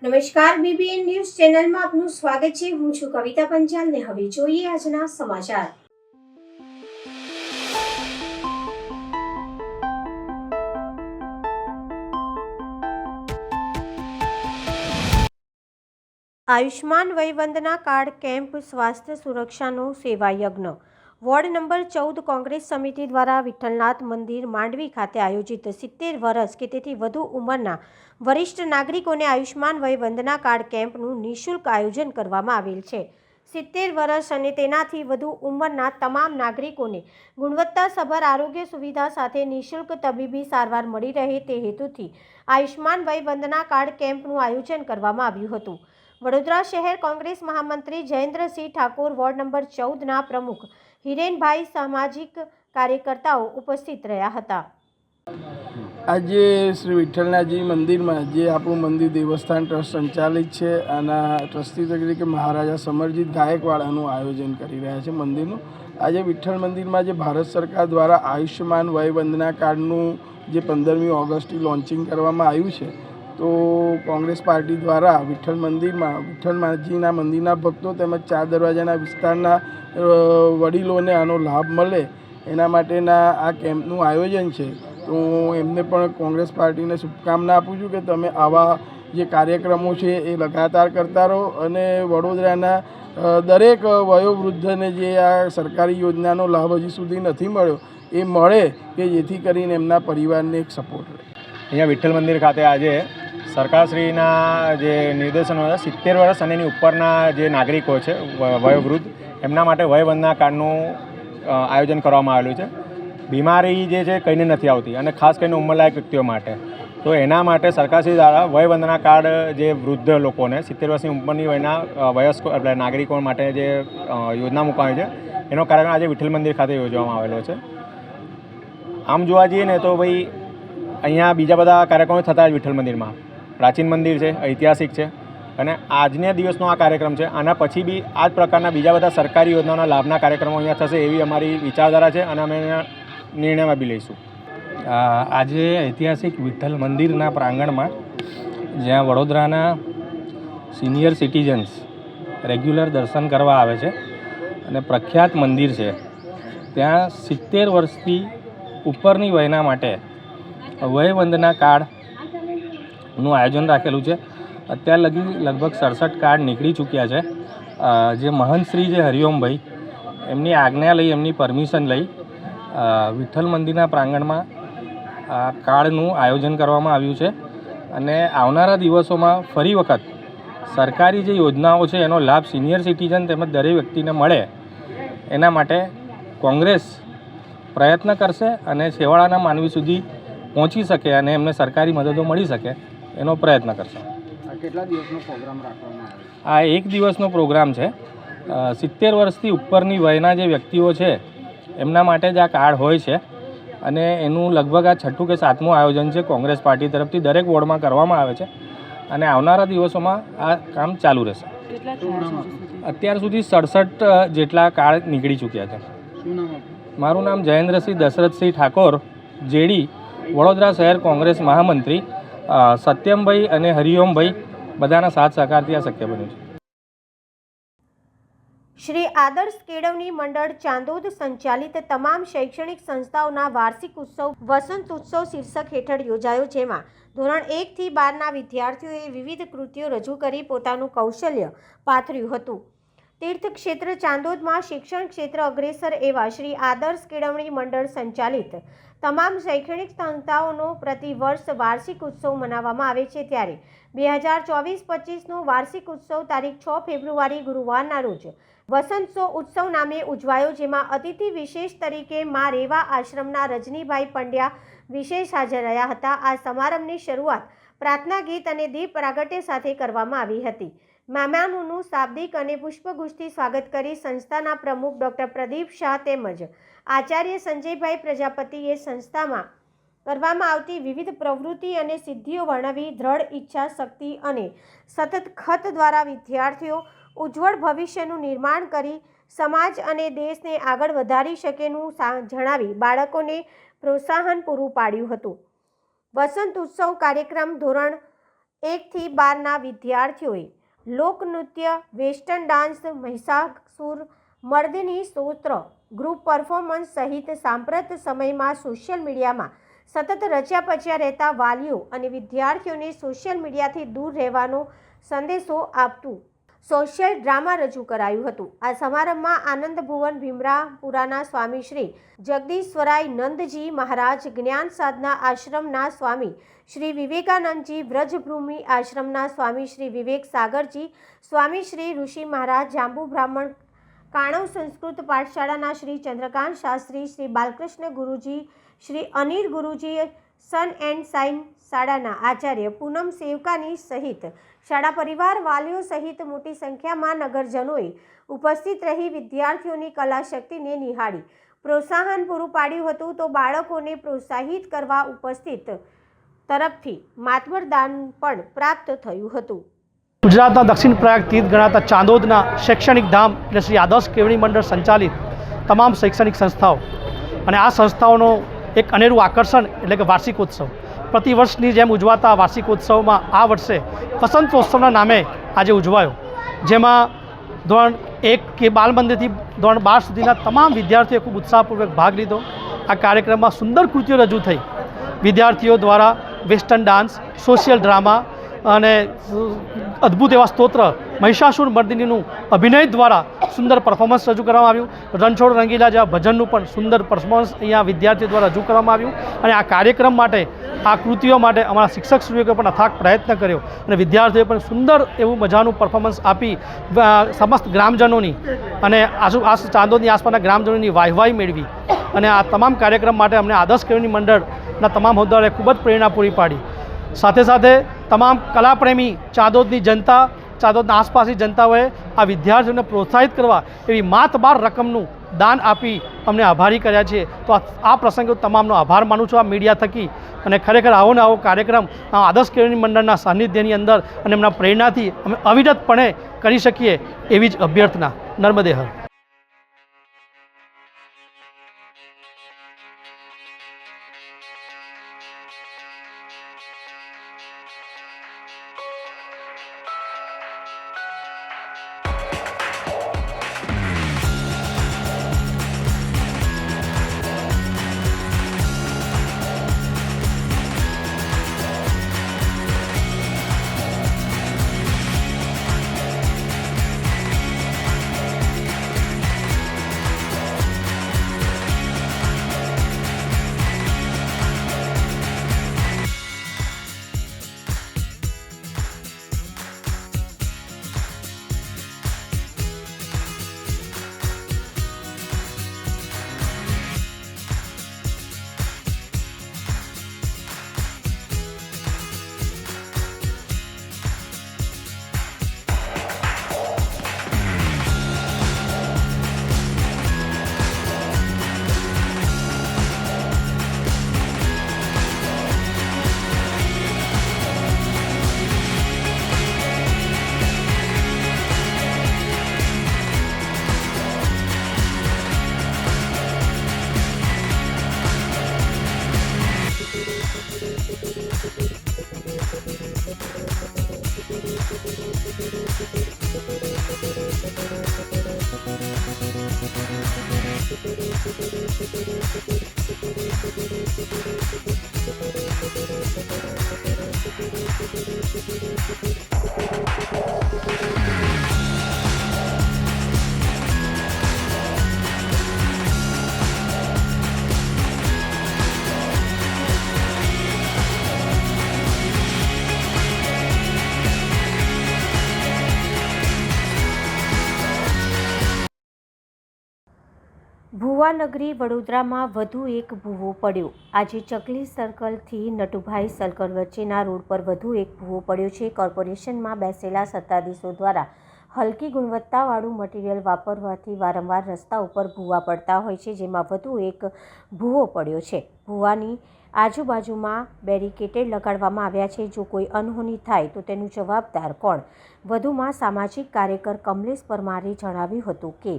નમસ્કાર, BBN news ચેનલમાં આપનું સ્વાગત છે। હું છું કવિતા પંચાલ ને હવે જોઈએ આજના સમાચાર। આયુષ્માન વયવંદના કાર્ડ કેમ્પ સ્વાસ્થ્ય સુરક્ષાનો સેવા યજ્ઞ વોર્ડ નંબર 14 કોંગ્રેસ સમિતિ દ્વારા વિઠ્ઠલનાથ મંદિર માંડવી ખાતે આયોજિત 70 વર્ષ કે તેથી વધુ ઉંમરના વરિષ્ઠ નાગરિકોને આયુષ્માન વયવંદના કાર્ડ કેમ્પનું નિઃશુલ્ક આયોજન કરવામાં આવેલ છે। 70 વર્ષ અને તેનાથી વધુ ઉંમરના તમામ નાગરિકોને ગુણવત્તાસભર આરોગ્ય સુવિધા સાથે નિઃશુલ્ક તબીબી સારવાર મળી રહે તે હેતુથી આયુષ્માન વયવંદના કાર્ડ કેમ્પનું આયોજન કરવામાં આવ્યું હતું। વડોદરા શહેર કોંગ્રેસ મહામંત્રી જયેન્દ્રસિંહ ઠાકોર, વોર્ડ નંબર 14ના પ્રમુખ હિરેનભાઈ, સામાજિક કાર્યકર્તાઓ ઉપસ્થિત રહ્યા હતા। આજે શ્રી વિઠ્ઠલનાથજી મંદિરમાં જે આપણું મંદિર દેવસ્થાન ટ્રસ્ટ સંચાલિત છે અને ટ્રસ્ટી તરીકે મહારાજા સમરજીત ગાયકવાડનું આયોજન કરી રહ્યા છે મંદિરનું। આજે વિઠ્ઠલ મંદિરમાં જે ભારત સરકાર દ્વારા આયુષ્યમાન વયવંદના કાર્ડનું જે 15મી ઓગસ્ટથી લોન્ચિંગ કરવામાં આવ્યું છે, તો કોંગ્રેસ પાર્ટી દ્વારા વિઠ્ઠલ મંદિરમાં વિઠ્ઠલનાથજીના મંદિરના ભક્તો તેમજ 4 દરવાજાના વિસ્તારના વડીલોને આનો લાભ મળે એના માટેના આ કેમ્પનું આયોજન છે। તો એમને પણ કોંગ્રેસ પાર્ટીને શુભકામના આપું છું કે તમે આવા જે કાર્યક્રમો છે એ લગાતાર કરતા રહો અને વડોદરાના દરેક વયોવૃદ્ધને જે આ સરકારી યોજનાનો લાભ હજી સુધી નથી મળ્યો એ મળે કે જેથી કરીને એમના પરિવારને એક સપોર્ટ રહે। અહીંયા વિઠ્ઠલ મંદિર ખાતે આજે સરકારશ્રીના જે નિર્દેશનો 70 વર્ષ અને એની ઉપરના જે નાગરિકો છે વયોવૃદ્ધ, એમના માટે વયવંદના કાર્ડનું આયોજન કરવામાં આવેલું છે। બીમારી જે છે કંઈને નથી આવતી અને ખાસ કરીને ઉંમરલાયક વ્યક્તિઓ માટે, તો એના માટે સરકારશ્રી દ્વારા વયવંદના કાર્ડ જે વૃદ્ધ લોકોને 70 વર્ષની ઉંમરની વયના વયસ્કો એટલે નાગરિકો માટે જે યોજના મૂકવાની છે એનો કાર્યક્રમ આજે વિઠ્ઠલ મંદિર ખાતે યોજવામાં આવેલો છે। આમ જોવા જઈએ ને તો ભાઈ અહીંયા બીજા બધા કાર્યક્રમો થતા જ વિઠ્ઠલ મંદિરમાં પ્રાચીન મંદિર છે, ઐતિહાસિક છે અને આજના દિવસનો આ કાર્યક્રમ છે। આના પછી બી આ જ પ્રકારના બીજા બધા સરકારી યોજનાઓના લાભના કાર્યક્રમો અહીંયા થશે એવી અમારી વિચારધારા છે અને અમે નિર્ણયમાં બી લઈશું। આજે ઐતિહાસિક વિઠ્ઠલ મંદિરના પ્રાંગણમાં જ્યાં વડોદરાના સિનિયર સિટીઝન્સ રેગ્યુલર દર્શન કરવા આવે છે અને પ્રખ્યાત મંદિર છે, ત્યાં 70 વર્ષથી ઉપરની વયના માટે વયવંદના કાર્ડનું આયોજન રાખેલું છે। અત્યાર લગભગ 67 કાર્ડ નીકળી ચૂક્યા છે। જે મહંત શ્રી જે હરિઓમભાઈ એમની આજ્ઞા લઈ, એમની પરમિશન લઈ વિઠ્ઠલ મંદિરના પ્રાંગણમાં આ કાર્ડનું આયોજન કરવામાં આવ્યું છે અને આવનારા દિવસોમાં ફરી વખત સરકારી જે યોજનાઓ છે એનો લાભ સિનિયર સિટીઝન તેમજ દરેક વ્યક્તિને મળે એના માટે કોંગ્રેસ પ્રયત્ન કરશે અને છેવાડાના માનવી સુધી પહોંચી શકે અને એમને સરકારી મદદો મળી શકે એનો પ્રયત્ન કરશે। કેટલા દિવસનો પ્રોગ્રામ રાખવામાં આવે? આ 1 દિવસનો પ્રોગ્રામ છે। 70 વર્ષથી ઉપરની વયના જે વ્યક્તિઓ છે એમના માટે જ આ કાર્ડ હોય છે અને એનું લગભગ આ 6ઠું કે 7મું આયોજન છે કોંગ્રેસ પાર્ટી તરફથી દરેક વોર્ડમાં કરવામાં આવે છે અને આવનારા દિવસોમાં આ કામ ચાલુ રહેશે। અત્યાર સુધી 67 જેટલા કાર્ડ નીકળી ચૂક્યા છે। મારું નામ જયેન્દ્રસિંહ દશરથસિંહ ઠાકોર, જેડી, વડોદરા શહેર કોંગ્રેસ મહામંત્રી। સત્યમભાઈ અને હરિઓમભાઈ બધાના સાથ સહકારથી આ શક્ય બન્યું છે। શ્રી આદર્શ કેળવણી મંડળ ચાંદોદ સંચાલિત તમામ શૈક્ષણિક સંસ્થાઓના વાર્ષિક ઉત્સવ વસંત ઉત્સવ શીર્ષક હેઠળ યોજાયો, જેમાં ધોરણ 1 થી 12ના વિદ્યાર્થીઓએ વિવિધ કૃતિઓ રજૂ કરી પોતાનું કૌશલ્ય પાથર્યું હતું। તીર્થક્ષેત્ર ચાંદોદમાં શિક્ષણ ક્ષેત્ર અગ્રેસર એવા શ્રી આદર્શ કેળવણી મંડળ સંચાલિત તમામ શૈક્ષણિક સંસ્થાઓનો પ્રતિવર્ષ વાર્ષિક ઉત્સવ મનાવવામાં આવે છે, ત્યારે 2024-25નો વાર્ષિક ઉત્સવ તારીખ 6 ફેબ્રુઆરી ગુરુવારના રોજ વસંતોત્સવ ઉત્સવ નામે ઉજવાયો, જેમાં અતિથિ વિશેષ તરીકે મા રેવા આશ્રમના રજનીભાઈ પંડ્યા વિશેષ હાજર રહ્યા હતા। આ સમારંભની શરૂઆત પ્રાર્થના ગીત અને દીપ પ્રાગટ્ય સાથે કરવામાં આવી હતી। મહેમાનોનું શાબ્દિક અને પુષ્પગુચ્છથી સ્વાગત કરી સંસ્થાના પ્રમુખ ડૉક્ટર પ્રદીપ શાહ તેમજ આચાર્ય સંજયભાઈ પ્રજાપતિએ સંસ્થામાં કરવામાં આવતી વિવિધ પ્રવૃત્તિ અને સિદ્ધિઓ વર્ણવી દ્રઢ ઈચ્છા શક્તિ અને સતત ખત દ્વારા વિદ્યાર્થીઓ ઉજ્જવળ ભવિષ્યનું નિર્માણ કરી સમાજ અને દેશને આગળ વધારી શકેનું જણાવી બાળકોને પ્રોત્સાહન પૂરું પાડ્યું હતું। વસંત ઉત્સવ કાર્યક્રમ ધોરણ 1થી 12ના વિદ્યાર્થીઓએ લોકનૃત્ય, western dance, Mahishasura Mardini Stotra, group performance સહિત સાંપ્રત સમયમાં સોશિયલ મીડિયામાં સતત રચ્યા પચ્યા રહેતા વાલીઓ અને વિદ્યાર્થીઓને સોશિયલ મીડિયાથી દૂર રહેવાનો સંદેશો આપતું સોશિયલ ડ્રામા રજૂ કરાયું હતું. આ સમારંભમાં આનંદ ભુવન ભીમરાપુરાના સ્વામી શ્રી જગદીશ્વરાય નંદજી મહારાજ, જ્ઞાન સાધના આશ્રમના સ્વામી શ્રી વિવેકાનંદજી, વ્રજભૂમિ આશ્રમના સ્વામી શ્રી વિવેક સાગરજી, સ્વામી શ્રી ઋષિ મહારાજ, જાંબુ બ્રાહ્મણ કાણવ સંસ્કૃત પાઠશાળાના શ્રી ચંદ્રકાંત શાસ્ત્રી, શ્રી બાલકૃષ્ણ ગુરુજી, શ્રી અનિલ ગુરુજી, સન એન્ડ સાઇન શાળાના આચાર્ય પૂનમ સેવકાની સહિત શાળા પરિવાર, વાલીઓ સહિત મોટી સંખ્યામાં નગરજનોએ ઉપસ્થિત રહી વિદ્યાર્થીઓની કલાશક્તિને નિહાળી પ્રોત્સાહન પૂરું પાડ્યું હતું. તો બાળકોને પ્રોત્સાહિત કરવા ઉપસ્થિત તરફથી માતબરદાન પણ પ્રાપ્ત થયું હતું. ગુજરાતના દક્ષિણ પ્રયાગ તીર્થ ગણાતા ચાંદોદના શૈક્ષણિક ધામ એટલે શ્રી આદર્શ કેળવણી મંડળ સંચાલિત તમામ શૈક્ષણિક સંસ્થાઓ અને આ સંસ્થાઓનો એક અનેરું આકર્ષણ એટલે કે વાર્ષિકોત્સવ, પ્રતિવર્ષની જેમ ઉજવાતા વાર્ષિકોત્સવમાં આ વર્ષે વસંતોત્સવના નામે આજે ઉજવાયો, જેમાં ધોરણ 1 કે બાલ મંદિરથી ધોરણ 12 સુધીના તમામ વિદ્યાર્થીઓએ ખૂબ ઉત્સાહપૂર્વક ભાગ લીધો. આ કાર્યક્રમમાં સુંદર કૃતિઓ રજૂ થઈ. વિદ્યાર્થીઓ દ્વારા વેસ્ટર્ન ડાન્સ, સોશિયલ ડ્રામા અને અદ્ભુત એવા સ્તોત્ર, મહિષાસુર મર્દિનીનું અભિનય દ્વારા સુંદર પરફોર્મન્સ રજૂ કરવામાં આવ્યું. રણછોડ રંગીલા જેવા ભજનનું પણ સુંદર પરફોર્મન્સ અહીંયા વિદ્યાર્થીઓ દ્વારા રજૂ કરવામાં આવ્યું. અને આ કાર્યક્રમ માટે, આ કૃતિઓ માટે અમારા શિક્ષકશ્રીઓએ પણ અથાગ પ્રયત્ન કર્યો અને વિદ્યાર્થીઓએ પણ સુંદર એવું મજાનું પરફોર્મન્સ આપી સમસ્ત ગ્રામજનોની અને ચાંદોદની આસપાસના ગ્રામજનોની વાહવાહી મેળવી. અને આ તમામ કાર્યક્રમ માટે અમને આદર્શ કેળવણી મંડળના તમામ હોદ્દેદારોએ ખૂબ જ પ્રેરણા પૂરી પાડી. સાથે સાથે તમામ કલાપ્રેમી ચાંદોદની જનતા, ચાંદોદના આસપાસની જનતાઓએ આ વિદ્યાર્થીઓને પ્રોત્સાહિત કરવા એવી માતબાર રકમનું દાન આપી અમને આભારી કર્યા છે. તો આ પ્રસંગે તમામનો આભાર માનું છું આ મીડિયા થકી. અને ખરેખર આવો ને આવો કાર્યક્રમ આદર્શ કેળવણી મંડળના સાનિધ્યની અંદર અને એમના પ્રેરણાથી અમે અવિરતપણે કરી શકીએ એવી જ અભ્યર્થના. નર્મદે હર. ભુવાનગરી વડોદરામાં વધુ એક ભૂવો પડ્યો. આજે ચકલી સર્કલથી નટુભાઈ સર્કલ વચ્ચેના રોડ પર વધુ એક ભૂવો પડ્યો છે. કોર્પોરેશનમાં બેસેલા સત્તાધીશો દ્વારા હલકી ગુણવત્તાવાળું મટીરીયલ વાપરવાથી વારંવાર રસ્તા ઉપર ભૂવા પડતા હોય છે, જેમાં વધુ એક ભૂવો પડ્યો છે. ભૂવાની આજુબાજુમાં બેરિકેટેડ લગાડવામાં આવ્યા છે. જો કોઈ અનહોની થાય તો તેનું જવાબદાર કોણ? વધુમાં સામાજિક કાર્યકર કમલેશ પરમારે જણાવ્યું હતું કે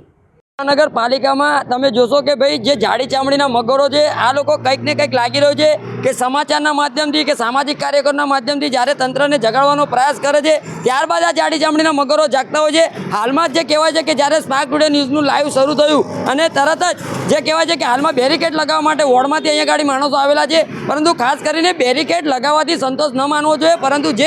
મહાનગરપાલિકામાં તમે જોશો કે ભાઈ જે જાડી ચામડીના મગરો છે આ લોકો કંઈક ને કંઈક લાગી રહ્યું છે કે સમાચારના માધ્યમથી કે સામાજિક કાર્યકરના માધ્યમથી જ્યારે તંત્રને જગાડવાનો પ્રયાસ કરે છે ત્યારબાદ આ જાડી ચામડીના મગરો જાગતા હોય છે. હાલમાં જ જે કહેવાય છે કે જ્યારે સ્પાર્ક ટુડે ન્યૂઝનું લાઈવ શરૂ થયું અને તરત જ જે કહેવાય છે કે હાલમાં બેરિકેડ લગાવવા માટે વોર્ડમાંથી અહીંયા ગાડી માણસો આવેલા છે, પરંતુ ખાસ કરીને બેરિકેડ લગાવવાથી સંતોષ ન માનવો જોઈએ, પરંતુ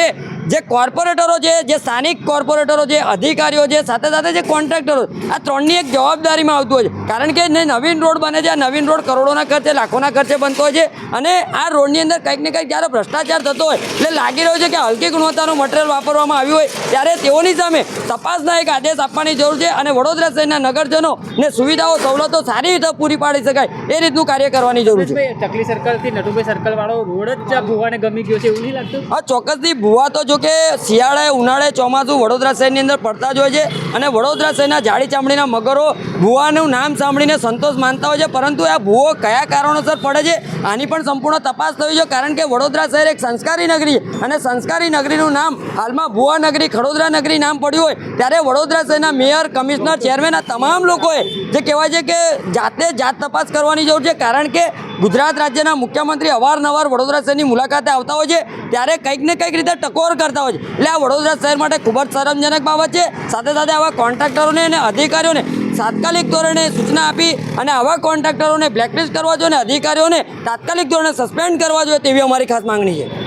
જે કોર્પોરેટરો છે, જે સ્થાનિક કોર્પોરેટરો છે, અધિકારીઓ છે, સાથે સાથે જે કોન્ટ્રાક્ટરો, આ ત્રણની એક જવાબદારીમાં આવતું હોય છે. કારણ કે નવીન રોડ બને છે, આ નવીન રોડ કરોડોના ખર્ચે લાખોના ખર્ચે બનતો હોય છે અને આ રોડની અંદર કંઈક ને કંઈક જ્યારે ભ્રષ્ટાચાર થતો હોય એટલે લાગી રહ્યું છે કે હલકી ગુણવત્તાનું મટીરિયલ વાપરવામાં આવ્યું હોય ત્યારે તેઓની સામે તપાસના એક આદેશ આપવાની જરૂર છે અને વડોદરા શહેરના નગરજનોને સુવિધાઓ સવલતો સારી રીતે પૂરી પાડી શકાય એ રીતનું કાર્ય કરવાની જરૂર છે. ચકલી સર્કલથી નટુભાઈ સર્કલ વાળો રોડ જ ભુવાને ગમી ગયો છે એવું નહીં લાગતું? હા, ચોક્કસથી ભુવા તો જો કે શિયાળે, ઉનાળે, ચોમાસું વડોદરા શહેરની અંદર પડતા જ હોય છે અને વડોદરા શહેરના જાડી ચામડીના મગરો ભુવાનું નામ સાંભળીને સંતોષ માનતા હોય છે, પરંતુ આ ભુવો કયા કારણોસર પડે છે આની પણ સંપૂર્ણ તપાસ થવી જોઈએ. કારણ કે વડોદરા શહેર એક સંસ્કારી નગરી અને સંસ્કારી નગરીનું નામ હાલમાં ભુવા નગરી, ખડોદરા નગરી નામ પડ્યું હોય ત્યારે વડોદરા શહેરના મેયર, કમિશનર, ચેરમેન આ તમામ લોકોએ જે કહેવાય છે કે જાત તપાસ કરવાની જરૂર છે. કારણ કે ગુજરાત રાજ્યના મુખ્યમંત્રી અવારનવાર વડોદરા શહેરની મુલાકાતે આવતા હોય છે ત્યારે કંઈક ને કંઈક રીતે ટકોર કરતા હોય છે, એટલે આ વડોદરા શહેર માટે ખૂબ જ શરમજનક બાબત છે. સાથે સાથે આવા કોન્ટ્રાક્ટરોને અને અધિકારીઓને તાત્કાલિક ધોરણે સૂચના આપી અને આવા કોન્ટ્રાક્ટરોને બ્લેકલિસ્ટ કરવા જોઈએ અને અધિકારીઓને તાત્કાલિક ધોરણે સસ્પેન્ડ કરવા જોઈએ તેવી અમારી ખાસ માંગણી છે.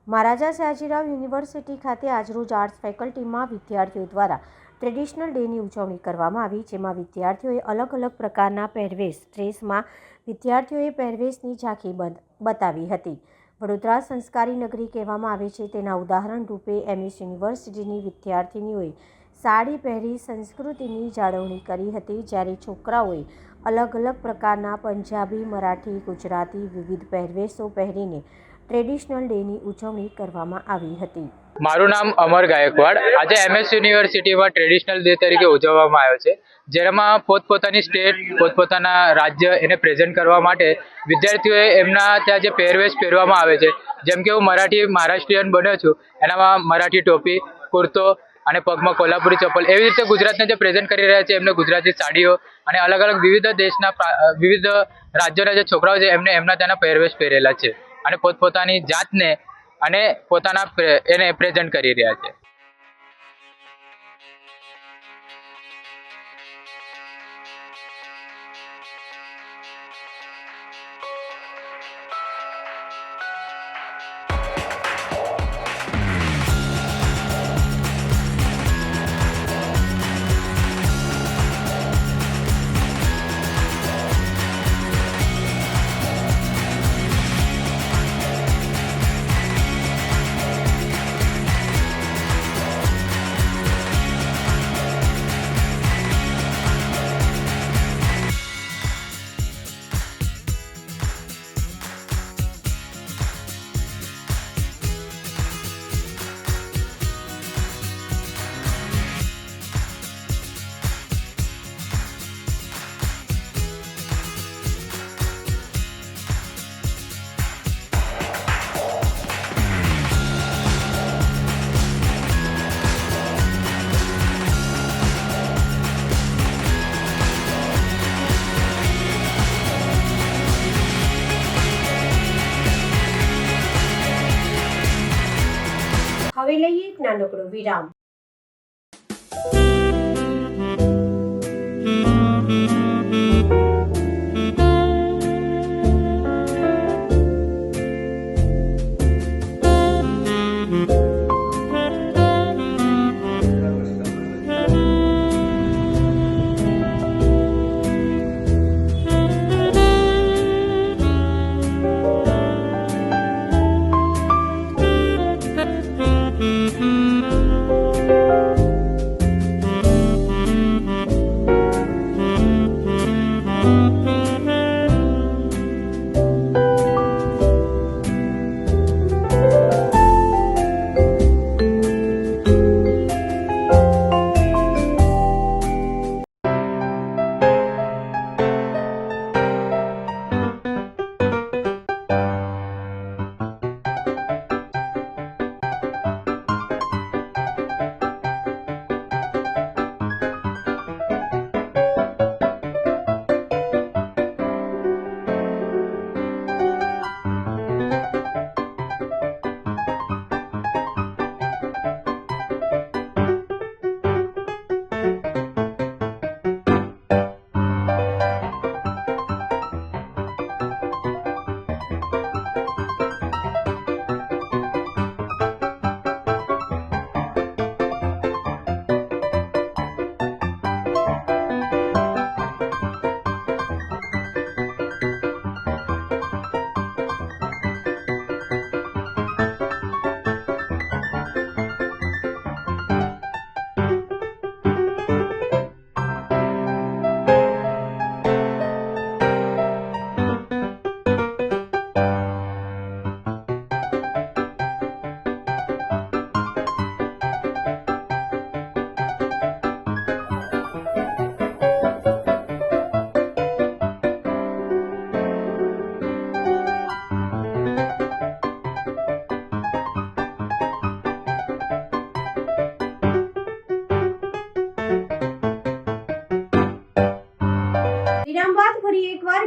મહારાજા સયાજીરાવ યુનિવર્સિટી ખાતે આજરોજ આર્ટ્સ ફેકલ્ટીમાં વિદ્યાર્થીઓ દ્વારા ટ્રેડિશનલ ડેની ઉજવણી કરવામાં આવી, જેમાં વિદ્યાર્થીઓએ અલગ અલગ પ્રકારના પહેરવેશ ડ્રેસમાં વિદ્યાર્થીઓએ પહેરવેશની ઝાંખી બતાવી હતી. વડોદરા સંસ્કારી નગરી કહેવામાં આવે છે તેના ઉદાહરણ રૂપે એમએસ યુનિવર્સિટીની વિદ્યાર્થીનીઓએ સાડી પહેરી સંસ્કૃતિની જાળવણી કરી હતી, જ્યારે છોકરાઓએ અલગ અલગ પ્રકારના પંજાબી, મરાઠી, ગુજરાતી વિવિધ પહેરવેશો પહેરીને ટ્રેડિશનલ ડેની ઉજવણી કરવામાં આવી હતી. મારું નામ અમર ગાયકવાડ. આજે એમએસ યુનિવર્સિટીમાં ટ્રેડિશનલ ડે તરીકે ઉજવવામાં આવ્યો છે, જેમાં પોતપોતાની સ્ટેટ, પોતપોતાના રાજ્ય એને પ્રેઝન્ટ કરવા માટે વિદ્યાર્થીઓએ એમના ત્યાં જે પહેરવેશ પહેરવામાં આવે છે, જેમ કે હું મહારાષ્ટ્રીયન બન્યો છું, એનામાં મરાઠી ટોપી, કુર્તો અને પગમાં કોલ્હાપુરી ચપ્પલ, એવી રીતે ગુજરાતને જે પ્રેઝન્ટ કરી રહ્યા છે એમને ગુજરાતી સાડીઓ અને અલગ અલગ વિવિધ દેશના વિવિધ રાજ્યોના જે છોકરાઓ છે એમને એમના ત્યાંના પહેરવેશ પહેરેલા છે અને પોતપોતાની જાતને અને પોતાના એને પ્રેઝન્ટ કરી રહ્યા છે. હવે લઈએ એક નાનકડો વિરામ.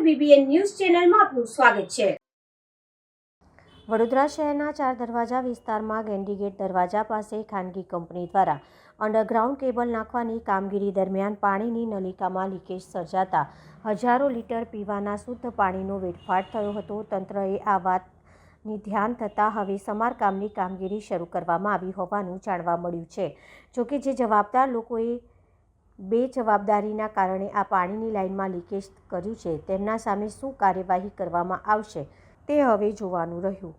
BBN ન્યૂઝ ચેનલમાં આપનું સ્વાગત છે. વડોદરા શહેરના 4 દરવાજા વિસ્તારમાં ગેન્ડીગેટ દરવાજા પાસે ખાનગી કંપની દ્વારા અંડરગ્રાઉન્ડ કેબલ નાખવાની કામગીરી દરમિયાન પાણીની નલિકામાં લીકેજ સર્જાતા હજારો લીટર પીવાના શુદ્ધ પાણીનો વેડફાટ થયો હતો. તંત્રએ આ વાતની ધ્યાન થતાં હવે સમારકામની કામગીરી શરૂ કરવામાં આવી હોવાનું જાણવા મળ્યું છે. જોકે જે જવાબદાર લોકોએ બેજવાબદારીના કારણે આ પાણીની લાઇનમાં લીકેજ કર્યું છે તેમના સામે શું કાર્યવાહી કરવામાં આવશે તે હવે જોવાનું રહ્યું.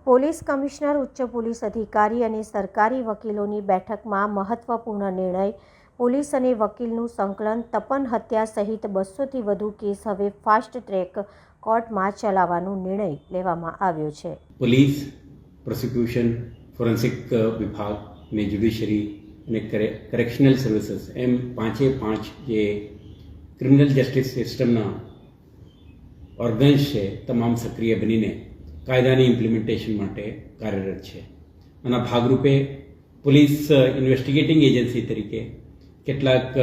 પોલીસ કમિશનર, ઉચ્ચ પોલીસ અધિકારી અને સરકારી વકીલોની બેઠકમાં મહત્વપૂર્ણ નિર્ણય. પોલીસ અને વકીલનું સંકલન. તપન હત્યા સહિત 200થી વધુ કેસ હવે ફાસ્ટ ટ્રેક કોર્ટમાં ચલાવવાનો નિર્ણય લેવામાં આવ્યો છે. પોલીસ, પ્રોસિક્યુશન, ફોરેન્સિક વિભાગ અને જ્યુડિશરી અને કરેક્શનલ સર્વિસીસ એમ 5 જે ક્રિમિનલ જસ્ટિસ સિસ્ટમના ઓર્ગન્સ છે તમામ સક્રિય બનીને કાયદાની ઇમ્પ્લિમેન્ટેશન માટે કાર્યરત છે. આના ભાગરૂપે પોલીસ ઇન્વેસ્ટિગેટિંગ એજન્સી તરીકે કેટલાક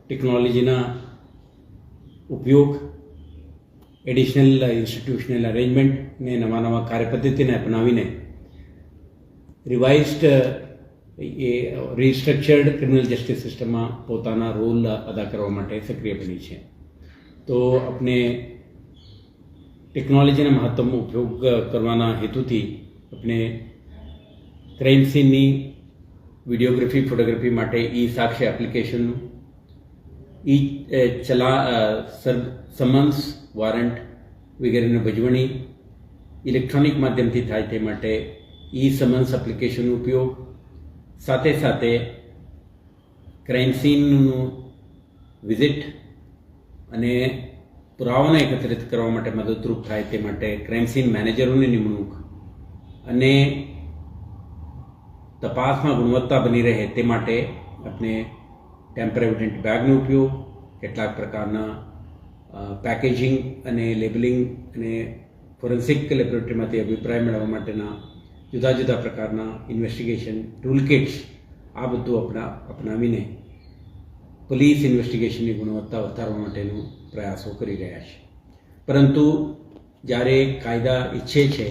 ટેકનોલોજીના ઉપયોગ, એડિશનલ ઇન્સ્ટિટ્યુશનલ અરેન્જમેન્ટ ને નવા કાર્યપદ્ધતિને અપનાવીને રિવાઇઝડ રિસ્ટ્રક્ચર્ડ ક્રિમિનલ જસ્ટિસ સિસ્ટમમાં પોતાના રોલ અદા કરવા માટે સક્રિય બની છે. તો આપણે ટેકનોલોજીના મહત્તમ ઉપયોગ કરવાના હેતુથી આપણે ક્રાઇમ સીનની વિડીયોગ્રાફી, ફોટોગ્રાફી માટે સાક્ષ્ય એપ્લિકેશનનું, સમન્સ, વોરંટ વગેરેની ભજવણી ઇલેક્ટ્રોનિક માધ્યમથી થાય તે માટે ઈ સમન્સ એપ્લિકેશનનો ઉપયોગ, સાથે સાથે ક્રાઇમ સીનનું વિઝિટ અને પુરાવાને એકત્રિત કરવા માટે મદદરૂપ થાય તે માટે ક્રાઇમ સીન મેનેજરોની નિમણૂક અને તપાસમાં ગુણવત્તા બની રહે તે માટે આપણે ટેમ્પર એવિડન્ટ બેગનો ઉપયોગ, કેટલાક પ્રકારના પેકેજિંગ અને લેબલિંગ અને ફોરેન્સિક લેબોરેટરીમાંથી અભિપ્રાય મેળવવા માટેના જુદા જુદા પ્રકારના ઇન્વેસ્ટિગેશન ટૂલ કિટ્સ, આ બધું અપનાવીને પોલીસ ઇન્વેસ્ટિગેશનની ગુણવત્તા વધારવા માટેનો પ્રયાસો કરી રહ્યા છે. પરંતુ જ્યારે કાયદા ઈચ્છે છે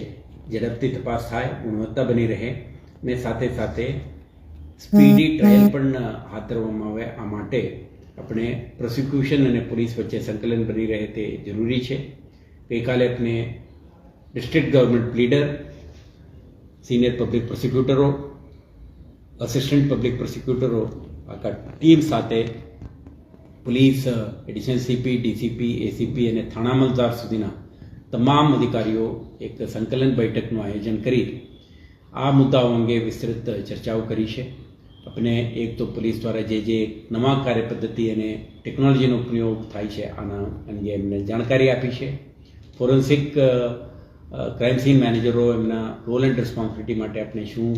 ઝડપથી તપાસ થાય, ગુણવત્તા બની રહે ને સાથે સાથે સ્પીડી ટ્રાયલ પણ હાથ ધરવામાં આવે, આ માટે આપણે પ્રોસિક્યુશન અને પોલીસ વચ્ચે સંકલન બની રહે તે જરૂરી છે. ગઈકાલે આપણે district government pleader, senior public પ્રોસિક્યુટરો, અસિસ્ટન્ટ પબ્લિક પ્રોસિક્યુટરો આખા ટીમ સાથે police, additional CP, DCP, ACP અને થાણા અમલદાર સુધીના તમામ અધિકારીઓ એક સંકલન બેઠકનું આયોજન કરી આ મુદ્દાઓ અંગે વિસ્તૃત ચર્ચાઓ કરી છે. આપણે એક તો પોલીસ દ્વારા જે નવા કાર્ય પદ્ધતિ અને ટેકનોલોજીનો ઉપયોગ થાય છે આના અંગે એમને જાણકારી આપી છે. ફોરેન્સિક ક્રાઇમ સીન મેનેજરો એમના રોલ એન્ડ રિસ્પોન્સિબિલિટી માટે આપણે શું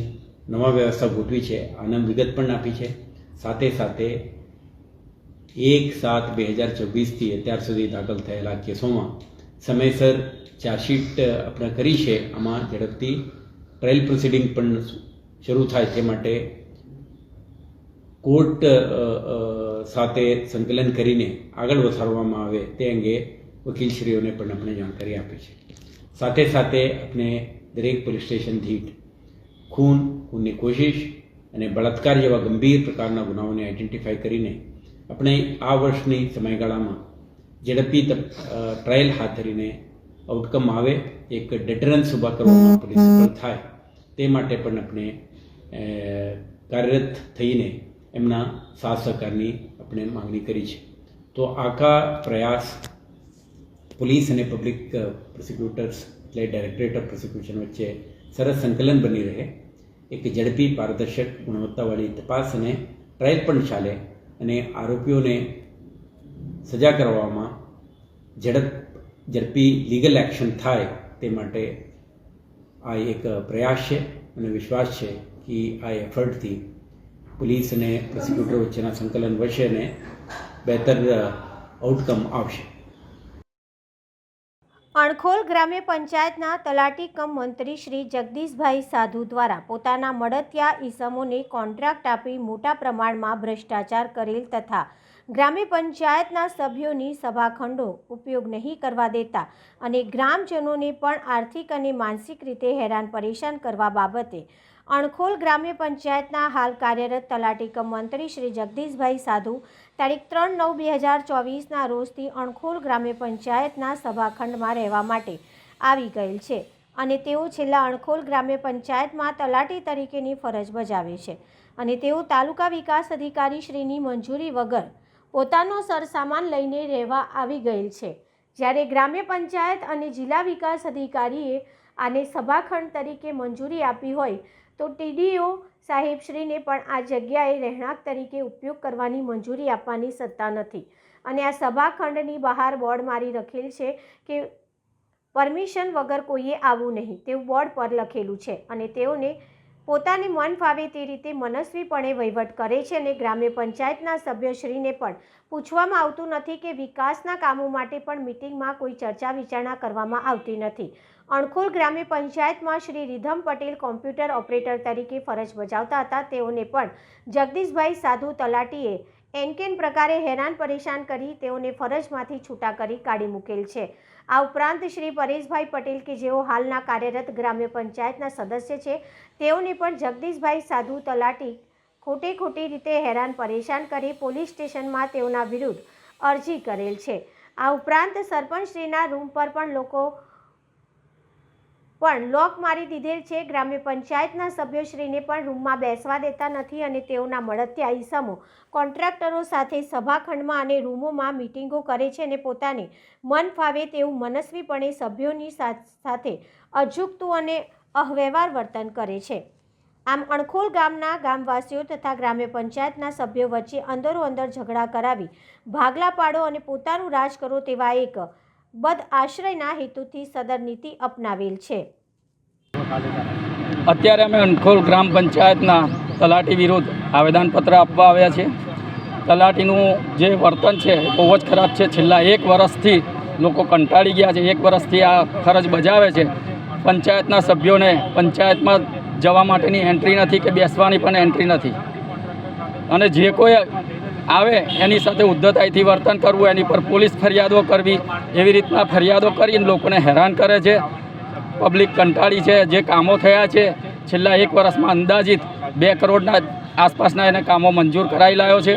નવા વ્યવસ્થા ગોઠવી છે આના વિગત પણ આપી છે. સાથે સાથે 1/7/2024થી અત્યાર સુધી દાખલ થયેલા કેસોમાં સમયસર ચાર્જશીટ આપણે કરી છે. આમાં ઝડપથી ટ્રાયલ પ્રોસિડિંગ પણ શરૂ થાય તે માટે કોર્ટ સાથે સંકલન કરીને આગળ વધારવામાં આવે તે અંગે વકીલશ્રીઓને પણ આપણે જાણકારી આપી છે. સાથે સાથે આપણે દરેક પોલીસ સ્ટેશન દીઠ ખૂનની કોશિશ અને બળાત્કાર જેવા ગંભીર પ્રકારના ગુનાઓને આઈડેન્ટિફાઈ કરીને આપણે આ વર્ષની સમયગાળામાં ઝડપી ટ્રાયલ હાથ ધરીને આઉટકમ આવે, એક ડેટરન્સ ઊભા કરવામાં પોલીસ સફળ થાય તે માટે પણ આપણે કાર્યરત થઈને એમના સાથ સહકારની આપણે માંગણી કરી છે. તો આખા પ્રયાસ પોલીસ અને પબ્લિક પ્રોસિક્યુટર્સ એટલે ડાયરેક્ટરેટ ઓફ પ્રોસિક્યુશન વચ્ચે સરસ સંકલન બની રહે, એક ઝડપી, પારદર્શક, ગુણવત્તાવાળી તપાસ અને ટ્રાયલ પણ ચાલે અને આરોપીઓને સજા કરવામાં ઝડપી લીગલ એક્શન થાય તે માટે આ એક પ્રયાસ છે અને વિશ્વાસ છે કે આ એફર્ટથી પોલીસ અને પ્રોસિક્યુટર વચ્ચેના સંકલન વધશે અને બહેતર આઉટકમ આવશે. અણખોલ ગ્રામ્ય પંચાયતના તલાટી કમ મંત્રી શ્રી જગદીશભાઈ સાધુ દ્વારા પોતાના મળતિયા ઈસમોને કોન્ટ્રાક્ટ આપી મોટા પ્રમાણમાં ભ્રષ્ટાચાર કરેલ તથા ગ્રામ્ય પંચાયતના સભ્યોની સભાખંડો ઉપયોગ નહીં કરવા દેતા અને ગ્રામજનોને પણ આર્થિક અને માનસિક રીતે હેરાન પરેશાન કરવા બાબતે અણખોલ ગ્રામ્ય પંચાયતના હાલ કાર્યરત તલાટી કમ મંત્રી શ્રી જગદીશભાઈ સાધુ તારીખ 3/9/2024ના રોજથી અણખોલ ગ્રામ્ય પંચાયતના સભાખંડમાં રહેવા માટે આવી ગયેલ છે અને તેઓ છેલ્લા અણખોલ ગ્રામ્ય પંચાયતમાં તલાટી તરીકેની ફરજ બજાવે છે અને તેઓ તાલુકા વિકાસ અધિકારી શ્રીની મંજૂરી વગર પોતાનો સરસામાન લઈને રહેવા આવી ગયેલ છે. જ્યારે ગ્રામ્ય પંચાયત અને જિલ્લા વિકાસ અધિકારીએ આને સભાખંડ તરીકે મંજૂરી આપી હોય તો ટીડીઓ સાહેબશ્રીને પણ આ જગ્યાએ રહેણાંક તરીકે ઉપયોગ કરવાની મંજૂરી આપવાની સત્તા નથી અને આ સભાખંડની બહાર બોર્ડ મારી રાખેલ છે કે પરમિશન વગર કોઈએ આવવું નહીં તેવું બોર્ડ પર લખેલું છે અને તેઓને પોતાને મન ફાવે તે રીતે મનસ્વીપણે વહીવટ કરે છે અને ગ્રામ્ય પંચાયતના સભ્યશ્રીને પણ પૂછવામાં આવતું નથી કે વિકાસના કામો માટે પણ મિટિંગમાં કોઈ ચર્ચા વિચારણા કરવામાં આવતી નથી. અણખોલ ગ્રામ્ય પંચાયતમાં Shri rhythm Patel computer operator તરીકે ફરજ બજાવતા હતા. તેઓને પણ જગદીશભાઈ સાધુ તલાટીએ એનકેન પ્રકારે હેરાન પરેશાન કરી તેઓને ફરજમાંથી છૂટા કરી કાઢી મૂકેલ છે. આ ઉપરાંત શ્રી પરેશભાઈ પટેલ કે જેઓ હાલના કાર્યરત ગ્રામ્ય પંચાયતના સદસ્ય છે તેઓને પણ જગદીશભાઈ સાધુ તલાટી ખોટી રીતે હેરાન પરેશાન કરી પોલીસ સ્ટેશનમાં તેઓના વિરુદ્ધ અરજી કરેલ છે. આ ઉપરાંત સરપંચશ્રીના રૂમ પર પણ લોકો પણ લોક મારી દીધેલ છે. ગ્રામ્ય પંચાયતના સભ્યોશ્રીને પણ રૂમમાં બેસવા દેતા નથી અને તેઓના મળતિયા ઈસમો કોન્ટ્રાક્ટરો સાથે સભાખંડમાં અને રૂમોમાં મિટિંગો કરે છે અને પોતાને મન ફાવે તેવું મનસ્વીપણે સભ્યોની સાથે અજુગતું અને અવ્યવહાર વર્તન કરે છે. આમ અણખોલ ગામના ગામવાસીઓ તથા ગ્રામ્ય પંચાયતના સભ્યો વચ્ચે અંદરોઅંદર ઝઘડા કરાવી ભાગલા પાડો અને પોતાનું રાજ કરો તેવા એક બદઆશ્રયના હેતુથી સદર નીતિ અપનાવેલ છે. અત્યારે અમે અણખોલ ગ્રામ પંચાયતના તલાટી વિરુદ્ધ આવેદનપત્ર આપવા આવ્યા છે. તલાટીનું જે વર્તન છે બહુ જ ખરાબ છે. છેલ્લા 1 વર્ષથી લોકો કંટાળી ગયા છે. 1 વર્ષથી આ ફરજ બજાવે છે. પંચાયતના સભ્યોને પંચાયતમાં જવા માટેની એન્ટ્રી નથી કે બેસવાની પણ એન્ટ્રી નથી અને જે કોઈ આવે એની સાથે ઉદ્ધતાઈથી વર્તન કરવું, એની પર પોલીસ ફરિયાદો કરવી, એવી રીતના ફરિયાદો કરીને લોકોને હેરાન કરે છે. પબ્લિક કંટાળી છે. જે કામો થયા છે છેલ્લા 1 વર્ષમાં અંદાજિત 2 કરોડના આસપાસના એને કામો મંજૂર કરાવી લાવ્યો છે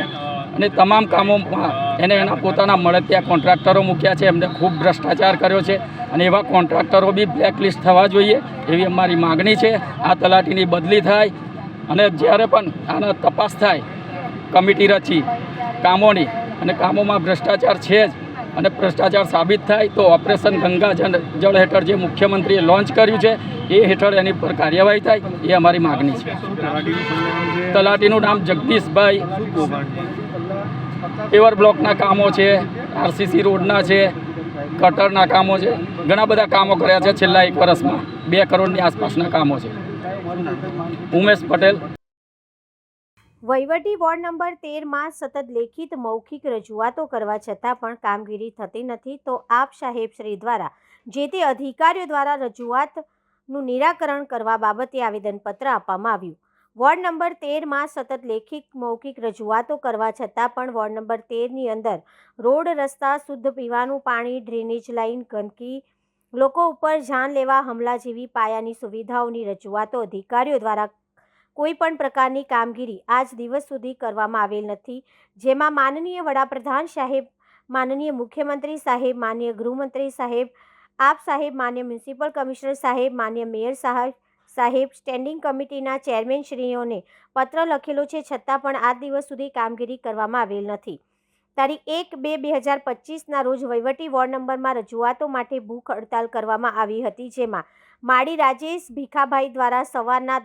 અને તમામ કામોમાં એને એના પોતાના મળતિયા કોન્ટ્રાક્ટરો મૂક્યા છે. એમને ખૂબ ભ્રષ્ટાચાર કર્યો છે અને એવા કોન્ટ્રાક્ટરો બી બ્લેકલિસ્ટ થવા જોઈએ એવી અમારી માગણી છે. આ તલાટીની બદલી થાય અને જ્યારે પણ આના તપાસ થાય, કમિટી રચી કામોની અને કામોમાં ભ્રષ્ટાચાર છે જ અને ભ્રષ્ટાચાર સાબિત થાય તો ઓપરેશન ગંગા જળ હેઠળ જે મુખ્યમંત્રીએ લોન્ચ કર્યું છે એ હેઠળ એની પર કાર્યવાહી થાય એ અમારી માગણી છે. તલાટીનું નામ જગદીશભાઈ. પેવર બ્લોકના કામો છે, RCC રોડના છે, કટરના કામો છે, ઘણા બધા કામો કર્યા છે છેલ્લા 1 વર્ષમાં. 2 કરોડની આસપાસના કામો છે. ઉમેશ પટેલ. વહીવટી વોર્ડ નંબર 13માં સતત લેખિત મૌખિક રજૂઆતો કરવા છતાં પણ કામગીરી થતી નથી તો આપ સાહેબશ્રી દ્વારા જે તે અધિકારીઓ દ્વારા રજૂઆતનું નિરાકરણ કરવા બાબતે આવેદનપત્ર આપવામાં આવ્યું. વોર્ડ નંબર 13માં સતત લેખિત મૌખિક રજૂઆતો કરવા છતાં પણ વોર્ડ નંબર 13ની અંદર રોડ, રસ્તા, શુદ્ધ પીવાનું પાણી, ડ્રેનેજ લાઇન, ગંદકી, લોકો ઉપર જાન લેવા હુમલા જેવી પાયાની સુવિધાઓની રજૂઆતો અધિકારીઓ દ્વારા કોઈ પણ પ્રકારની કામગીરી આજ દિવસ સુધી કરવામાં આવેલ નથી. જેમાં માનનીય વડાપ્રધાન સાહેબ, માનનીય મુખ્યમંત્રી સાહેબ, માનનીય ગૃહમંત્રી સાહેબ, આપ સાહેબ, માન્ય મ્યુનિસિપલ કમિશનર સાહેબ, માન્ય મેયર સાહેબ, સ્ટેન્ડિંગ કમિટીના ચેરમેનશ્રીઓને પત્ર લખેલો છે છતાં પણ આજ દિવસ સુધી કામગીરી કરવામાં આવેલ નથી. તારીખ 1/2/2025ના રોજ વહીવટી વોર્ડ નંબરમાં રજૂઆતો માટે ભૂખ હડતાલ કરવામાં આવી હતી. જેમાં માળી રાજેશ ભીખાભાઈ દ્વારા સવારના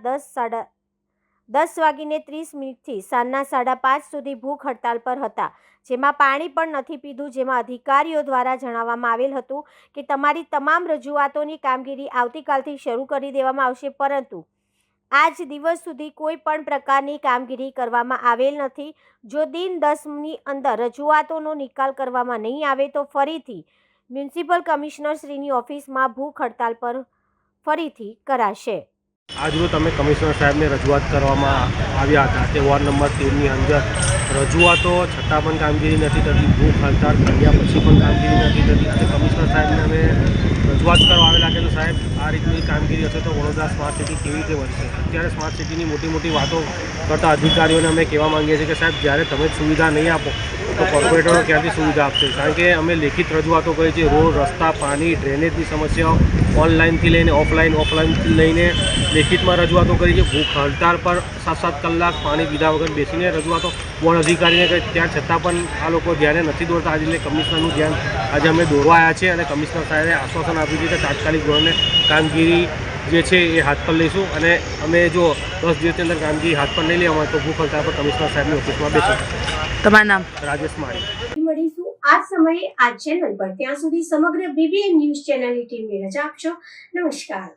10:30થી સાંજના 5:30 સુધી ભૂખ હડતાલ પર હતા. જેમાં પાણી પણ નથી પીધું. જેમાં અધિકારીઓ દ્વારા જણાવવામાં આવેલ હતું કે તમારી તમામ રજૂઆતોની કામગીરી આવતીકાલથી શરૂ કરી દેવામાં આવશે, પરંતુ આજ દિવસ સુધી કોઈ પણ પ્રકારની કામગીરી કરવામાં આવેલ નથી. જો દિન 10ની અંદર રજૂઆતોનો નિકાલ કરવામાં નહીં આવે તો ફરીથી મ્યુનિસિપલ કમિશનરશ્રીની ઓફિસમાં ભૂખ હડતાલ પર ફરીથી કરાશે. આજરોજ તમે કમિશનર સાહેબને રજૂઆત કરવામાં આવ્યા હતા તે વોર્ડ નંબર 13ની અંદર રજૂઆતો છતાં પણ કામગીરી નથી થતી. ભૂખ હડતાળ કર્યા પછી પણ કામગીરી નથી થતી અને કમિશનર સાહેબને અમે રજૂઆત કરવા આવેલા કે સાહેબ આ રીતની કામગીરી હશે તો વડોદરા સ્માર્ટ સિટી કેવી રીતે વધશે. અત્યારે સ્માર્ટ સિટીની મોટી વાતો કરતા અધિકારીઓને અમે કહેવા માંગીએ છીએ કે સાહેબ જ્યારે તમે સુવિધા નહીં આપો તો કોર્પોરેટરો ક્યાંથી સુવિધા આપશે. કારણ કે અમે લેખિત રજૂઆતો કરી છે. રોડ, રસ્તા, પાણી, ડ્રેનેજની સમસ્યાઓ ઓનલાઈનથી લઈને ઓફલાઈનથી લઈને લેખિતમાં રજૂઆતો કરી છે. ભૂખ હડતાળ પર 7-7 કલાક પાણી પીધા વગર બેસીને રજૂઆતો વોર્ડ અધિકારીને કરી, ત્યાં છતાં પણ આ લોકો ધ્યાને નથી દોરતા. આજે કમિશનરનું ધ્યાન આજે અમે દોરવા આવ્યા છે અને કમિશનર સાહેબે આશ્વાસન આપ્યું છે કે તાત્કાલિક ધોરણે કામગીરી જે છે એ હાથ પર લઈશું અને અમે જો 10 દિવસની અંદર કામગીરી હાથ પર નહીં લેવામાં તો ભૂખ હડતાળ પર કમિશનર સાહેબની ઓફિસમાં બેસીશું. તમારું નામ? રાજેશ માળી. મળીશું આ સમયે આ ચેનલ પર. ત્યાં સુધી સમગ્ર BBN ન્યૂઝ ચેનલની ટીમને રજા આપશો. નમસ્કાર.